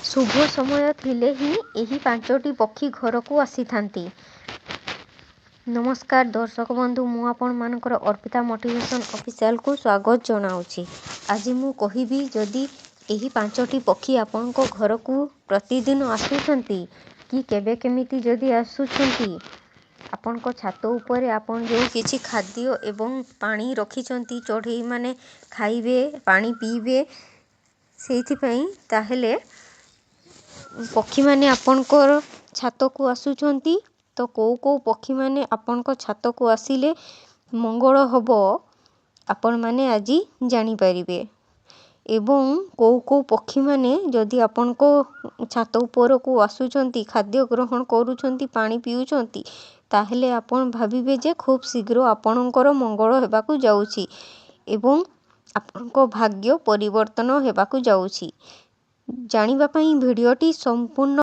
शुभ समय थिले ही एही 5टी पक्षी घर को आसी थांती। नमस्कार दर्शक बंधु, मु आपण मानकर अर्पिता मोटिवेशन ऑफिशियल को स्वागत जनाऊँची। आज मु कहिबी जदि एही 5टी पक्षी आपणको घर को प्रतिदिन आसुछंती कि केबे केमिति जदि आसुछंती, आपणको छात उपरे आपण जो किछि खाद्य एवं पानी रखिछंती चढ़ेई माने खाइबे पानी पीबे, सेइथिपई ताहेले पक्षी माने आपणकर छात को आसुछंती। तो को पक्षी माने आपणको छात को आसिले मंगल हबो आपण माने आजी जानी परिबे। एवं को पक्षी माने जदि आपणको छात उपर को आसुछंती, खाद्य ग्रहण करूछंती, पानी पिउछंती, ताहेले आपण भाबिबे जे खूब शीघ्र आपणकर मंगल हेबाकू जाउछि एवं आपणको भाग्य परिवर्तन हेबाकू जाउछि। जानिबा पई भिडियोटी संपूर्ण।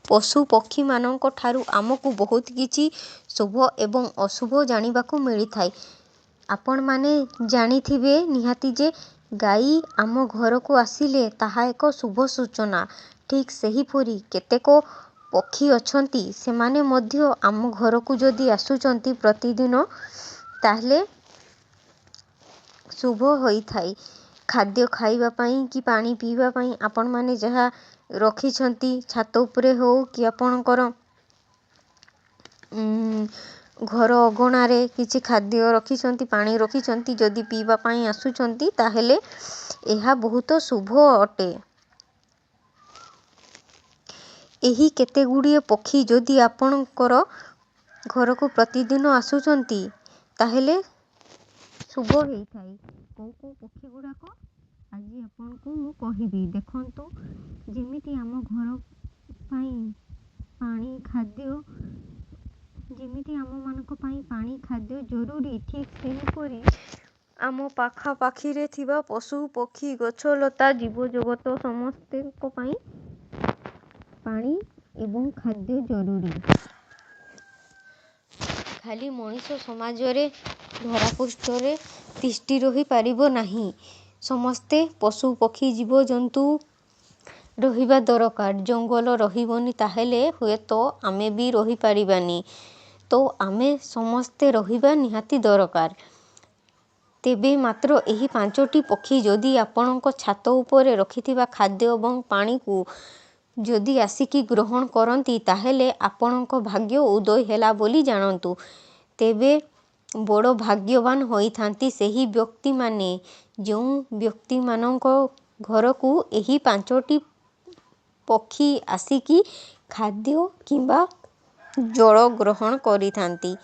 पशु पक्षी मानक ठारू आमको बहुत किछि शुभ एवं अशुभ जानिबाकू मिलिथाय। आपण माने जानिथिबे निहाती जे गाई आम घर को आसिले ताहा एक शुभ सूचना। ठीक सेहीपरि केतेको पक्षी अछंती, सेमाने मध्य आम घर को जदि आसुचंती प्रतिदिन, ताहले शुभ होइथाय। खाद्य खाइबा पई कि पानी पीबा पई आपण माने जहा रखिछंती छात उपरे हो कि आपणकर घर अगणारे किछि खाद्य रखिछंती, पानी रखिछंती, जदि पीबा पई आसुछंती, ताहेले एहा बहुत शुभ अटे। एही केते गुड़िए पक्षी जदि आपणकर घर को प्रतिदिन आसुचंती, ताहेले शुभ होइथाय। को पक्षी गुड़ाक आज आपनको मु कहिबी। देखंतु जेमिति आम घर पई पानी खाद्य, जेमिति आम मानक पई पानी खाद्य जरूरी, ठीक सेहीपरि आम पाखा पाखी रे थिबा पशु पक्षी गछ लता जीव जगत समस्ते को पई पानी एवं खाद्य जरूरी। खाली मनीष समाज रे धरापृष्ठ रे तिष्टि रही पारिबो नाही। समस्ते पशु पक्षी जीव जंतु रहिबा दरकार। जंगल रहिबनी ताहेले हुए तो आमे भी रही पारिबानी। तो आमे समस्ते रहिबा निहाती दरकार। तेबे मात्र एही 5टी पक्षी जदि आपणको छात उपरे रखिथिबा खाद्य एवं पानी को जदि आसिकी ग्रहण करंती, ताहेले आपणको भाग्य उदय ହେଲା बोली जानंतु। तेबे बड़ भाग्यवान होइथांती सेही व्यक्ति माने जो व्यक्ति मानंको घर को एही 5टी पक्षी आसिकी खाद्य किंबा जल ग्रहण करिथांती।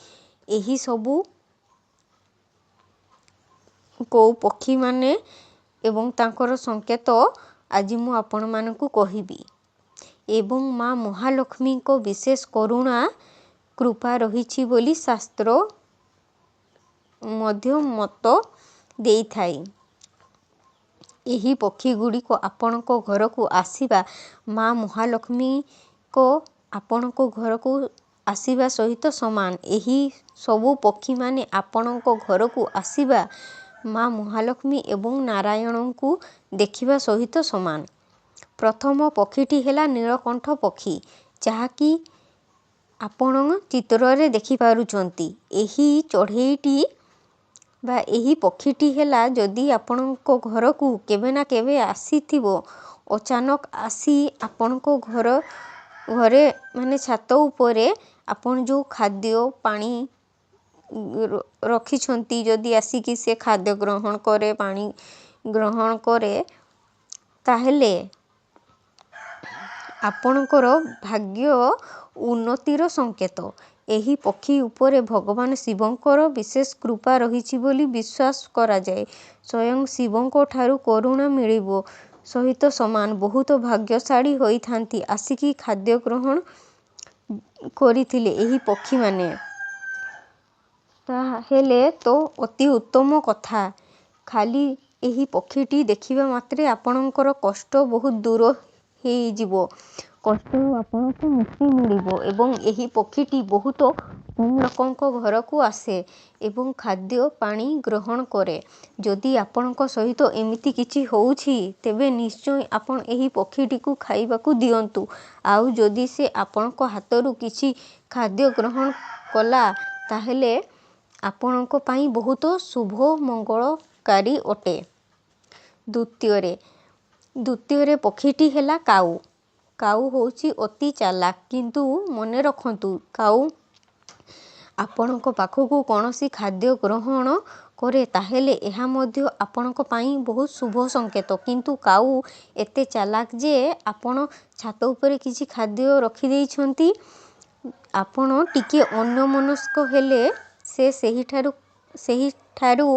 एही सबु को पक्षी माने एवं तांकर संकेत आज मु आपण मानकू कहिबी। एवं माँ महालक्ष्मी को विशेष करुणा कृपा रहिछि बोली शास्त्र मध्य मत देइथाय। एही पक्षी गुड़ी को आपणको घर को आसीबा माँ महालक्ष्मी को आपणको घर को आसीबा सहित समान। एही सबु पक्षी माने आपणको घर को आसीबा माँ महालक्ष्मी एवं नारायण को देखिबा सहित समान। प्रथम पक्षीटी हेला नीलकंठ पक्षी, जहाँकि आपण चित्र रे देखि पारुचंती। एही चढ़ेईटी बा एही पक्षीटी हेला जदि आपणको घर को केबे ना केबे आसीथिबो, अचानक आसी आपणको घरे माने छात उपरे आपण जो खाद्य पानी रखिछंती, जदि आसिकी से खाद्य ग्रहण करे, पानी ग्रहण करे, ताहेले आपणकर भाग्य उन्नतिर संकेत। एही पक्षी उपरे भगवान शिवंकर विशेष कृपा रहिछि बोली विश्वास करा जाए। स्वयं शिवंको ठारू करुणा मिलिबो सहित समान। बहुत भाग्यशाली होइथांती आसिकी खाद्य ग्रहण करिथिले एही पक्षी माने। ताहेले तो अति उत्तम कथा। खाली एही पक्षीटी देखिबा मात्रे आपणकर कष्ट बहुत दूर हेइजिबो। କଷ୍ଟରୁ ଆପଣଙ୍କୁ ମୁକ୍ତି ମିଳିବ ଏବଂ ଏହି ପକ୍ଷୀଟି ବହୁତ କମ୍ ଲୋକଙ୍କ ଘରକୁ ଆସେ ଏବଂ ଖାଦ୍ୟ ପାଣି ଗ୍ରହଣ କରେ। ଯଦି ଆପଣଙ୍କ ସହିତ ଏମିତି କିଛି ହେଉଛି ତେବେ ନିଶ୍ଚୟ ଆପଣ ଏହି ପକ୍ଷୀଟିକୁ ଖାଇବାକୁ ଦିଅନ୍ତୁ। ଆଉ ଯଦି ସେ ଆପଣଙ୍କ ହାତରୁ କିଛି ଖାଦ୍ୟ ଗ୍ରହଣ କଲା ତାହେଲେ ଆପଣଙ୍କ ପାଇଁ ବହୁତ ଶୁଭ ମଙ୍ଗଳକାରୀ ଅଟେ। ଦ୍ୱିତୀୟରେ ପକ୍ଷୀଟି ହେଲା କାଉ। କାଉ ହେଉଛି ଅତି ଚାଲାକ, କିନ୍ତୁ ମନେ ରଖନ୍ତୁ କାଉ ଆପଣଙ୍କ ପାଖକୁ କୌଣସି ଖାଦ୍ୟ ଗ୍ରହଣ କରେ ତାହେଲେ ଏହା ମଧ୍ୟ ଆପଣଙ୍କ ପାଇଁ ବହୁତ ଶୁଭ ସଂକେତ। କିନ୍ତୁ କାଉ ଏତେ ଚାଲାକ ଯେ ଆପଣ ଛାତ ଉପରେ କିଛି ଖାଦ୍ୟ ରଖିଦେଇଛନ୍ତି, ଆପଣ ଟିକେ ଅନ୍ୟମନସ୍କ ହେଲେ ସେ ସେହିଠାରୁ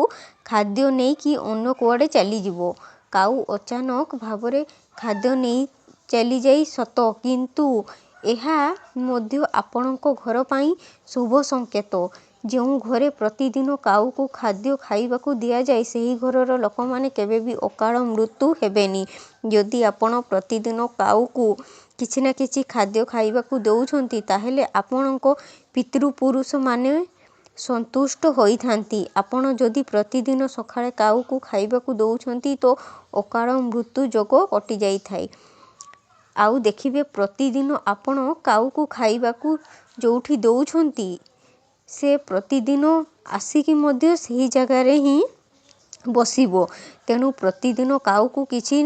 ଖାଦ୍ୟ ନେଇକି ଅନ୍ୟ କୁଆଡ଼େ ଚାଲିଯିବ। କାଉ ଅଚାନକ ଭାବରେ ଖାଦ୍ୟ ନେଇ ଚାଲିଯାଇ ସତ, କିନ୍ତୁ ଏହା ମଧ୍ୟ ଆପଣଙ୍କ ଘର ପାଇଁ ଶୁଭ ସଂକେତ। ଯେଉଁ ଘରେ ପ୍ରତିଦିନ କାଉକୁ ଖାଦ୍ୟ ଖାଇବାକୁ ଦିଆଯାଏ ସେହି ଘରର ଲୋକମାନେ କେବେ ବି ଅକାଳ ମୃତ୍ୟୁ ହେବେନି। ଯଦି ଆପଣ ପ୍ରତିଦିନ କାଉକୁ କିଛି ନା କିଛି ଖାଦ୍ୟ ଖାଇବାକୁ ଦେଉଛନ୍ତି ତାହେଲେ ଆପଣଙ୍କ ପିତୃପୁରୁଷମାନେ ସନ୍ତୁଷ୍ଟ ହୋଇଥାନ୍ତି। ଆପଣ ଯଦି ପ୍ରତିଦିନ ସକାଳେ କାଉକୁ ଖାଇବାକୁ ଦେଉଛନ୍ତି ତ ଅକାଳ ମୃତ୍ୟୁ ଯୋଗ କଟିଯାଇଥାଏ। ଆଉ ଦେଖିବେ ପ୍ରତିଦିନ ଆପଣ କାଉକୁ ଖାଇବାକୁ ଯେଉଁଠି ଦେଉଛନ୍ତି ସେ ପ୍ରତିଦିନ ଆସିକି ମଧ୍ୟ ସେହି ଜାଗାରେ ହିଁ ବସିବ। ତେଣୁ ପ୍ରତିଦିନ କାଉକୁ କିଛି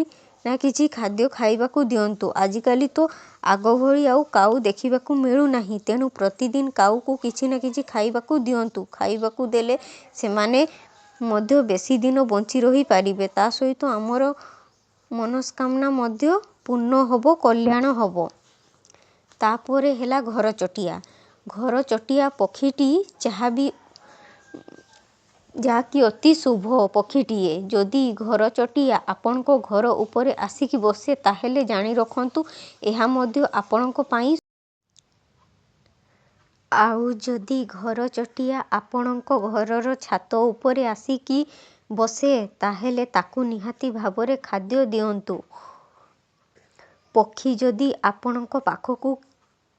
ନା କିଛି ଖାଦ୍ୟ ଖାଇବାକୁ ଦିଅନ୍ତୁ। ଆଜିକାଲି ତ ଆଗ ଭଳି ଆଉ କାଉ ଦେଖିବାକୁ ମିଳୁନାହିଁ। ତେଣୁ ପ୍ରତିଦିନ କାଉକୁ କିଛି ନା କିଛି ଖାଇବାକୁ ଦିଅନ୍ତୁ। ଖାଇବାକୁ ଦେଲେ ସେମାନେ ମଧ୍ୟ ବେଶୀ ଦିନ ବଞ୍ଚି ରହିପାରିବେ। ତା ସହିତ ଆମର ମନସ୍କାମନା ମଧ୍ୟ ପୂର୍ଣ୍ଣ ହେବ, କଲ୍ୟାଣ ହେବ। ତାପରେ ହେଲା ଘରଚଟିଆ। ଘରଚଟିଆ ପକ୍ଷୀଟି ଯାହାକି ଅତି ଶୁଭ ପକ୍ଷୀଟିଏ। ଯଦି ଘରଚଟିଆ ଆପଣଙ୍କ ଘର ଉପରେ ଆସିକି ବସେ ତାହେଲେ ଜାଣି ରଖନ୍ତୁ ଏହା ମଧ୍ୟ ଆପଣଙ୍କ ପାଇଁ। ଆଉ ଯଦି ଘରଚଟିଆ ଆପଣଙ୍କ ଘରର ଛାତ ଉପରେ ଆସିକି ବସେ ତାହେଲେ ତାକୁ ନିହାତି ଭାବରେ ଖାଦ୍ୟ ଦିଅନ୍ତୁ। ପକ୍ଷୀ ଯଦି ଆପଣଙ୍କ ପାଖକୁ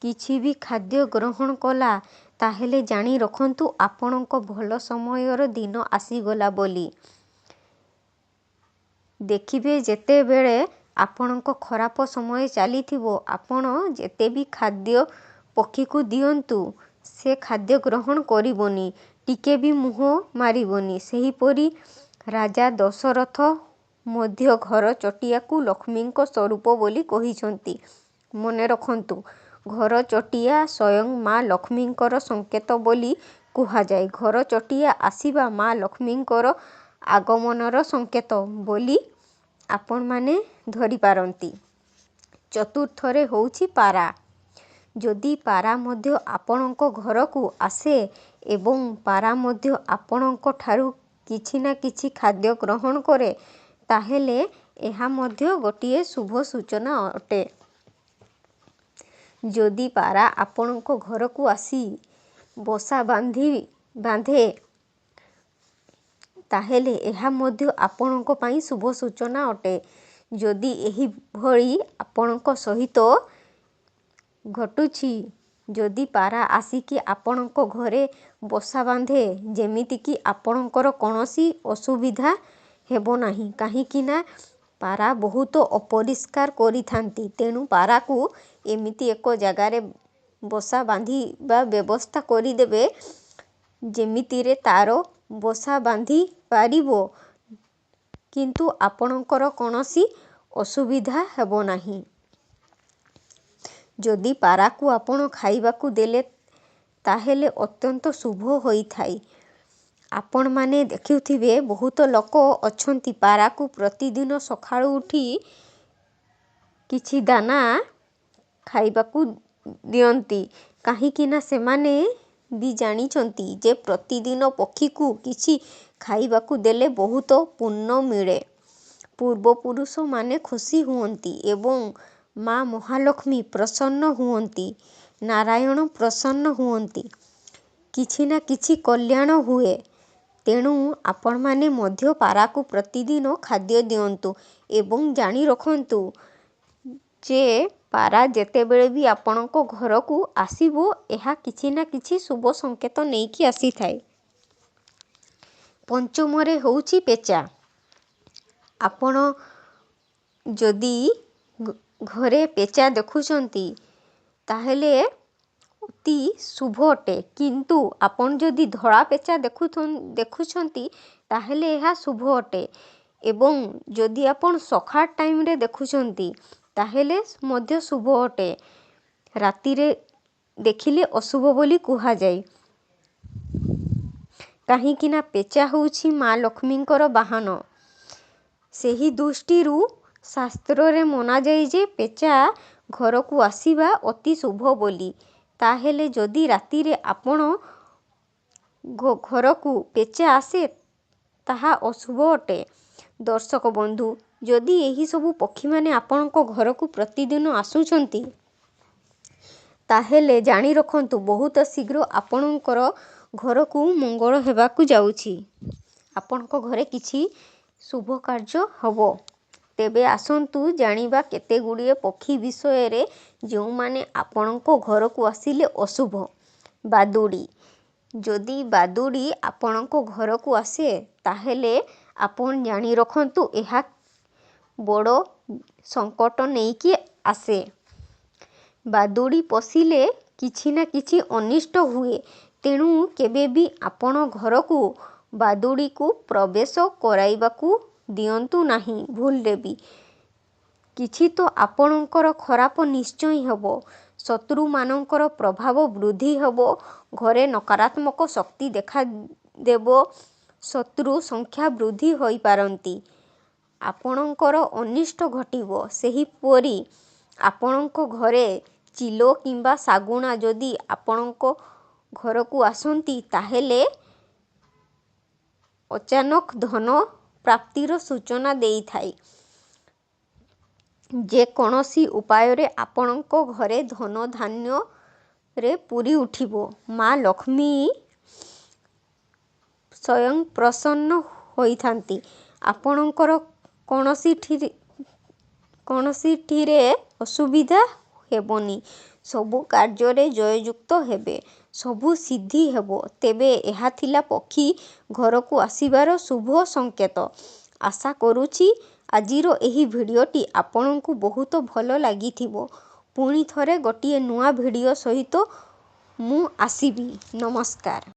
କିଛି ବି ଖାଦ୍ୟ ଗ୍ରହଣ କଲା ତାହେଲେ ଜାଣି ରଖନ୍ତୁ ଆପଣଙ୍କ ଭଲ ସମୟର ଦିନ ଆସିଗଲା ବୋଲି। ଦେଖିବେ ଯେତେବେଳେ ଆପଣଙ୍କ ଖରାପ ସମୟ ଚାଲିଥିବ ଆପଣ ଯେତେ ବି ଖାଦ୍ୟ ପକ୍ଷୀକୁ ଦିଅନ୍ତୁ ସେ ଖାଦ୍ୟ ଗ୍ରହଣ କରିବନି, ଟିକେ ବି ମୁହଁ ମାରିବନି। ସେହିପରି ରାଜା ଦଶରଥ ମଧ୍ୟ ଘରଚଟିଆକୁ ଲକ୍ଷ୍ମୀଙ୍କ ସ୍ୱରୂପ ବୋଲି କହିଛନ୍ତି। ମନେ ରଖନ୍ତୁ ଘରଚଟିଆ ସ୍ୱୟଂ ମା ଲକ୍ଷ୍ମୀଙ୍କର ସଂକେତ ବୋଲି କୁହାଯାଏ। ଘରଚଟିଆ ଆସିବା ମା ଲକ୍ଷ୍ମୀଙ୍କର ଆଗମନର ସଂକେତ ବୋଲି ଆପଣମାନେ ଧରିପାରନ୍ତି। ଚତୁର୍ଥରେ ହେଉଛି ପାରା। ଯଦି ପାରା ମଧ୍ୟ ଆପଣଙ୍କ ଘରକୁ ଆସେ ଏବଂ ପାରା ମଧ୍ୟ ଆପଣଙ୍କ ଠାରୁ କିଛି ନା କିଛି ଖାଦ୍ୟ ଗ୍ରହଣ କରେ ତାହେଲେ ଏହା ମଧ୍ୟ ଗୋଟିଏ ଶୁଭ ସୂଚନା ଅଟେ। ଯଦି ପାରା ଆପଣଙ୍କ ଘରକୁ ଆସି ବସା ବାନ୍ଧେ ତାହେଲେ ଏହା ମଧ୍ୟ ଆପଣଙ୍କ ପାଇଁ ଶୁଭ ସୂଚନା ଅଟେ। ଯଦି ଏହିଭଳି ଆପଣଙ୍କ ସହିତ ଘଟୁଛି, ଯଦି ପାରା ଆସିକି ଆପଣଙ୍କ ଘରେ ବସା ବାନ୍ଧେ ଯେମିତିକି ଆପଣଙ୍କର କୌଣସି ଅସୁବିଧା ହେବ ନାହିଁ। କାହିଁକି ନା ପାରା ବହୁତ ଅପରିଷ୍କାର କରିଥାନ୍ତି। ତେଣୁ ପାରାକୁ ଏମିତି ଏକ ଜାଗାରେ ବସା ବାନ୍ଧିବା ବ୍ୟବସ୍ଥା କରିଦେବେ ଯେମିତିରେ ତାର ବସା ବାନ୍ଧି ପାରିବ କିନ୍ତୁ ଆପଣଙ୍କର କୌଣସି ଅସୁବିଧା ହେବ ନାହିଁ। ଯଦି ପାରାକୁ ଆପଣ ଖାଇବାକୁ ଦେଲେ ତାହେଲେ ଅତ୍ୟନ୍ତ ଶୁଭ ହୋଇଥାଏ। ଆପଣମାନେ ଦେଖୁଥିବେ ବହୁତ ଲୋକ ଅଛନ୍ତି ପାରାକୁ ପ୍ରତିଦିନ ସକାଳୁ ଉଠି କିଛି ଦାନା ଖାଇବାକୁ ଦିଅନ୍ତି। କାହିଁକି ନା ସେମାନେ ବି ଜାଣିଛନ୍ତି ଯେ ପ୍ରତିଦିନ ପକ୍ଷୀକୁ କିଛି ଖାଇବାକୁ ଦେଲେ ବହୁତ ପୁଣ୍ୟ ମିଳେ। ପୂର୍ବପୁରୁଷମାନେ ଖୁସି ହୁଅନ୍ତି ଏବଂ ମା ମହାଲକ୍ଷ୍ମୀ ପ୍ରସନ୍ନ ହୁଅନ୍ତି, ନାରାୟଣ ପ୍ରସନ୍ନ ହୁଅନ୍ତି, କିଛି ନା କିଛି କଲ୍ୟାଣ ହୁଏ। ତେଣୁ ଆପଣମାନେ ମଧ୍ୟ ପାରାକୁ ପ୍ରତିଦିନ ଖାଦ୍ୟ ଦିଅନ୍ତୁ ଏବଂ ଜାଣି ରଖନ୍ତୁ ଯେ ପାରା ଯେତେବେଳେ ବି ଆପଣଙ୍କ ଘରକୁ ଆସିବ ଏହା କିଛି ନା କିଛି ଶୁଭ ସଂକେତ ନେଇକି ଆସିଥାଏ। ପଞ୍ଚମରେ ହେଉଛି ପେଚା। ଆପଣ ଯଦି ଘରେ ପେଚା ଦେଖୁଛନ୍ତି ତାହେଲେ ଅତି ଶୁଭ ଅଟେ, କିନ୍ତୁ ଆପଣ ଯଦି ଧଳା ପେଚା ଦେଖୁଛନ୍ତି ତାହେଲେ ଏହା ଶୁଭ ଅଟେ ଏବଂ ଯଦି ଆପଣ ସକାଳ ଟାଇମ୍ରେ ଦେଖୁଛନ୍ତି ତାହେଲେ ମଧ୍ୟ ଶୁଭ ଅଟେ। ରାତିରେ ଦେଖିଲେ ଅଶୁଭ ବୋଲି କୁହାଯାଏ, କାହିଁକିନା ପେଚା ହେଉଛି ମା ଲକ୍ଷ୍ମୀଙ୍କର ବାହନ। ସେହି ଦୃଷ୍ଟିରୁ ଶାସ୍ତ୍ରରେ ମନାଯାଏ ଯେ ପେଚା ଘରକୁ ଆସିବା ଅତି ଶୁଭ ବୋଲି। ତାହେଲେ ଯଦି ରାତିରେ ଆପଣ ଘରକୁ ପେଚା ଆସେ ତାହା ଅଶୁଭ ଅଟେ। ଦର୍ଶକ ବନ୍ଧୁ, ଯଦି ଏହିସବୁ ପକ୍ଷୀମାନେ ଆପଣଙ୍କ ଘରକୁ ପ୍ରତିଦିନ ଆସୁଛନ୍ତି ତାହେଲେ ଜାଣି ରଖନ୍ତୁ ବହୁତ ଶୀଘ୍ର ଆପଣଙ୍କର ଘରକୁ ମଙ୍ଗଳ ହେବାକୁ ଯାଉଛି। ଆପଣଙ୍କ ଘରେ କିଛି ଶୁଭ କାର୍ଯ୍ୟ ହେବ। ତେବେ ଆସନ୍ତୁ ଜାଣିବା କେତେ ଗୁଡ଼ିଏ ପକ୍ଷୀ ବିଷୟରେ ଯେଉଁମାନେ ଆପଣଙ୍କ ଘରକୁ ଆସିଲେ ଅଶୁଭ। ବାଦୁଡ଼ି। ଯଦି ବାଦୁଡ଼ି ଆପଣଙ୍କ ଘରକୁ ଆସେ ତାହେଲେ ଆପଣ ଜାଣି ରଖନ୍ତୁ ଏହା ବଡ଼ ସଙ୍କଟ ନେଇକି ଆସେ। ବାଦୁଡ଼ି ପଶିଲେ କିଛି ନା କିଛି ଅନିଷ୍ଟ ହୁଏ, ତେଣୁ କେବେ ବି ଆପଣ ଘରକୁ ବାଦୁଡ଼ିକୁ ପ୍ରବେଶ କରାଇବାକୁ ଦିଅନ୍ତୁ ନାହିଁ ଭୁଲରେ ବି। କିଛି ତ ଆପଣଙ୍କର ଖରାପ ନିଶ୍ଚୟ ହେବ। ଶତ୍ରୁମାନଙ୍କର ପ୍ରଭାବ ବୃଦ୍ଧି ହେବ, ଘରେ ନକାରାତ୍ମକ ଶକ୍ତି ଦେଖାଦେବ, ଶତ୍ରୁ ସଂଖ୍ୟା ବୃଦ୍ଧି ହୋଇପାରନ୍ତି, ଆପଣଙ୍କର ଅନିଷ୍ଟ ଘଟିବ। ସେହିପରି ଆପଣଙ୍କ ଘରେ ଚିଲ କିମ୍ବା ଶାଗୁଣା ଯଦି ଆପଣଙ୍କ ଘରକୁ ଆସନ୍ତି ତାହେଲେ ଅଚାନକ ଧନ ପ୍ରାପ୍ତିର ସୂଚନା ଦେଇଥାଏ। ଯେକୌଣସି ଉପାୟରେ ଆପଣଙ୍କ ଘରେ ଧନ ଧାନ୍ୟରେ ପୂରି ଉଠିବ। ମା ଲକ୍ଷ୍ମୀ ସ୍ୱୟଂ ପ୍ରସନ୍ନ ହୋଇଥାନ୍ତି। ଆପଣଙ୍କର କୌଣସିଥିରେ ଅସୁବିଧା ହେବନି। ସବୁ କାର୍ଯ୍ୟରେ ଜୟଯୁକ୍ତ ହେବେ, ସବୁ ସିଦ୍ଧି ହେବ। ତେବେ ଏହା ଥିଲା ପକ୍ଷୀ ଘରକୁ ଆସିବାର ଶୁଭ ସଂକେତ। ଆଶା କରୁଛି ଆଜିର ଏହି ଭିଡ଼ିଓଟି ଆପଣଙ୍କୁ ବହୁତ ଭଲ ଲାଗିଥିବ। ପୁଣି ଥରେ ଗୋଟିଏ ନୂଆ ଭିଡ଼ିଓ ସହିତ ମୁଁ ଆସିବି। ନମସ୍କାର।